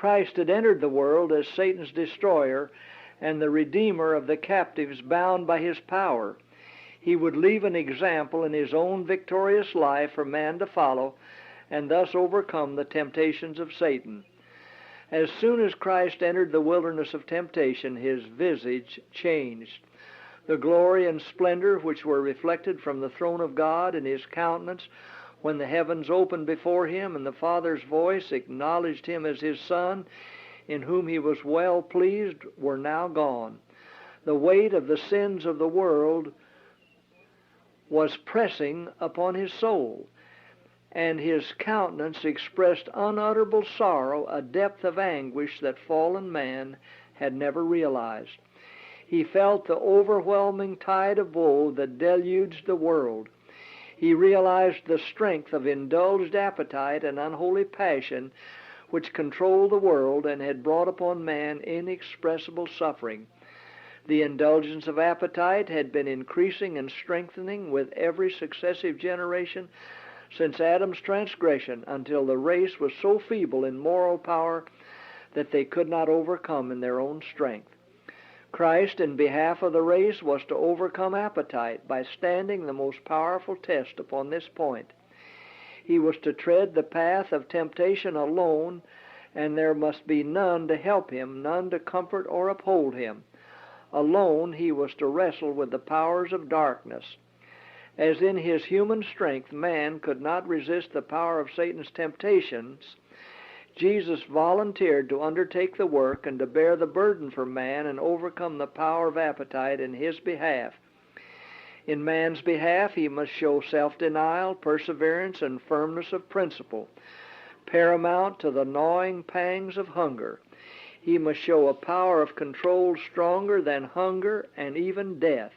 Christ had entered the world as Satan's destroyer and the redeemer of the captives bound by his power, he would leave an example in his own victorious life for man to follow and thus overcome the temptations of Satan. As soon as Christ entered the wilderness of temptation, his visage changed. The glory and splendor which were reflected from the throne of God in his countenance when the heavens opened before him and the Father's voice acknowledged him as his Son, in whom he was well pleased, were now gone. The weight of the sins of the world was pressing upon his soul, and his countenance expressed unutterable sorrow, a depth of anguish that fallen man had never realized. He felt the overwhelming tide of woe that deluged the world. He realized the strength of indulged appetite and unholy passion which controlled the world and had brought upon man inexpressible suffering. The indulgence of appetite had been increasing and strengthening with every successive generation since Adam's transgression, until the race was so feeble in moral power that they could not overcome in their own strength. Christ, in behalf of the race, was to overcome appetite by standing the most powerful test upon this point. He was to tread the path of temptation alone, and there must be none to help him, none to comfort or uphold him. Alone he was to wrestle with the powers of darkness. As in his human strength man could not resist the power of Satan's temptations, Jesus volunteered to undertake the work and to bear the burden for man and overcome the power of appetite in his behalf. In man's behalf he must show self-denial, perseverance, and firmness of principle, paramount to the gnawing pangs of hunger. He must show a power of control stronger than hunger and even death.